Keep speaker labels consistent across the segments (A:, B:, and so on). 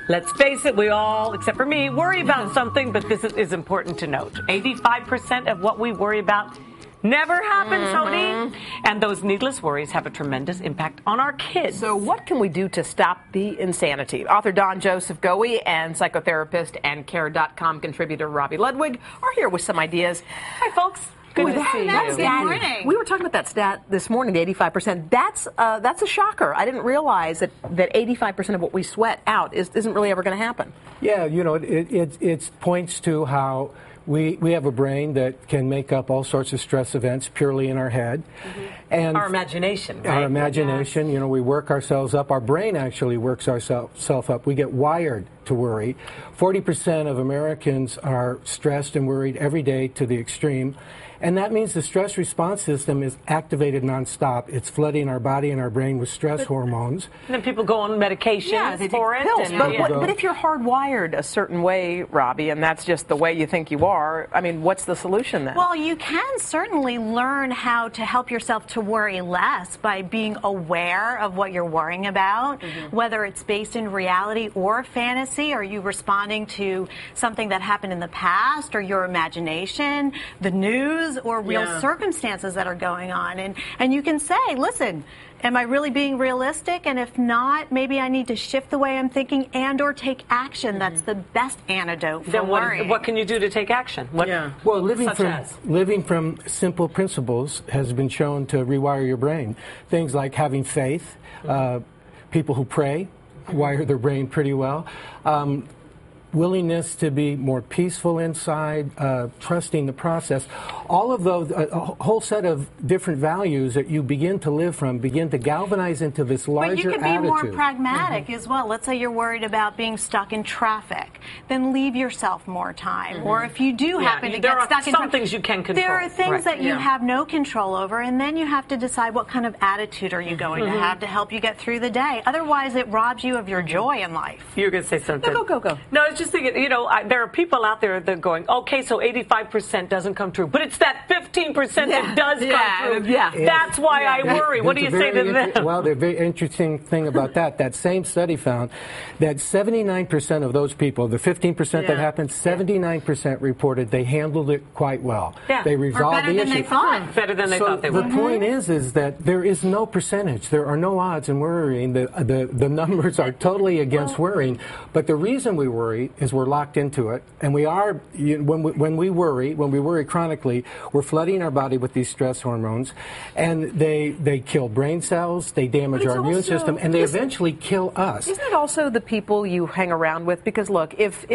A: Let's face it, we all, except for me, worry about something, but this is important to note. 85% of what we worry about never happens, Tony. And those needless worries have a tremendous impact on our kids.
B: So what can we do to stop the insanity? Author Don Joseph Goewey and psychotherapist and Care.com contributor Robbie Ludwig are here with some ideas.
A: Hi, folks. Good to see you.
C: Good morning.
B: We were talking about that stat this morning, the 85%. That's a shocker. I didn't realize that 85% of what we sweat out isn't really ever going to happen.
D: Yeah, you know, it points to how we have a brain that can make up all sorts of stress events purely in our head. And
A: our imagination, right?
D: Our imagination, you know, we work ourselves up. Our brain actually works ourselves up. We get wired to worry. 40% of Americans are stressed and worried every day to the extreme. And that means the stress response system is activated nonstop. It's flooding our body and our brain with stress hormones.
A: And then people go on medications for it.
B: Pills. But if you're hardwired a certain way, Robbie, and that's just the way you think you are, I mean, what's the solution then?
C: Well, you can certainly learn how to help yourself to worry less by being aware of what you're worrying about, whether it's based in reality or fantasy. Are you responding to something that happened in the past or your imagination, the news, or real circumstances that are going on? And you can say, listen, am I really being realistic? And if not, maybe I need to shift the way I'm thinking and or take action. That's the best antidote for worrying.
A: What can you do to take action?
D: Well, living from simple principles has been shown to rewire your brain. Things like having faith, people who pray wire their brain pretty well. Willingness to be more peaceful inside, trusting the process. All of those, a whole set of different values that you begin to live from, begin to galvanize into this larger attitude.
C: But you can be more pragmatic as well. Let's say you're worried about being stuck in traffic. Then leave yourself more time. Or if you do happen to get stuck in traffic.
A: There are some things you can control.
C: There are things that you have no control over, and then you have to decide what kind of attitude are you going to have to help you get through the day. Otherwise, it robs you of your joy in life.
A: You're going to say something.
B: No, go.
A: No, it's just thinking, you know, there are people out there that are going, okay, so 85% doesn't come true. But it's that 15% that does come true. That's why I worry. What do you say to them?
D: Well, the very interesting thing about that same study found that 79% of those people, the 15% that happened, 79% reported they handled it quite well. They resolved the issue.
A: Better than they thought they would.
D: The point is that there is no percentage. There are no odds in worrying. The numbers are totally against worrying. But the reason we worry is we're locked into it, and we are when we worry chronically, we're flooding our body with these stress hormones, and they kill brain cells, they damage our immune system, and they eventually kill us.
B: Isn't it also the people you hang around with? Because look, if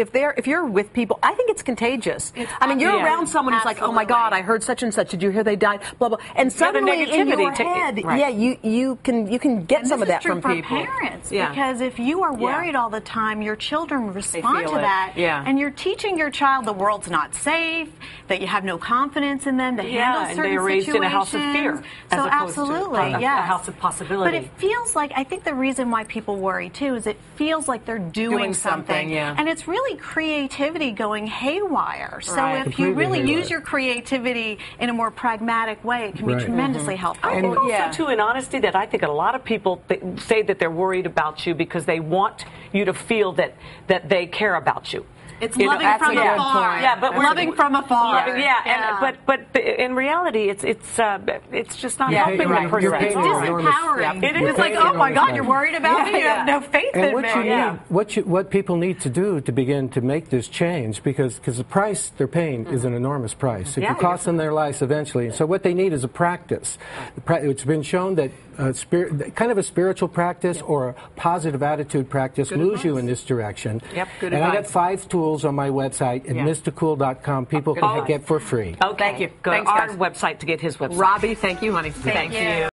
B: you're with people, I think it's contagious. I mean, you're around someone who's like, oh my God, I heard such and such. Did you hear they died? Blah blah. And suddenly in your head, you can get some of that from people.
C: For parents, because if you are worried all the time, your children respond to that. And you're teaching your child the world's not safe, that you have no confidence in them to handle certain situations.
A: And they're raised in a house of fear,
C: so absolutely,
A: a house of possibility.
C: But it feels like, I think the reason why people worry too is it feels like they're doing something. And it's really creativity going haywire. So if you really use your creativity in a more pragmatic way, it can be tremendously helpful.
A: I think also too, in honesty, that I think a lot of people say that they're worried about you because they want you to feel that they care about you.
C: It's loving from afar.
A: Yeah, but
C: loving from afar.
A: But in reality, it's just not helping the person.
C: It's disempowering.
A: It is.
C: It's like, oh my God, you're worried about me. You have no faith in me.
D: What people need to do to begin to make this change, because the price they're paying is an enormous price. It could cost them their lives eventually. So what they need is a practice. It's been shown that kind of a spiritual practice or a positive attitude practice moves you in this direction.
B: Good
D: and
B: advice.
D: I got 5 tools on my website at mysticool.com. People can get for free.
A: Okay. Thank you. Go to our website to get his website.
B: Robbie, thank you, honey.
C: Thank you.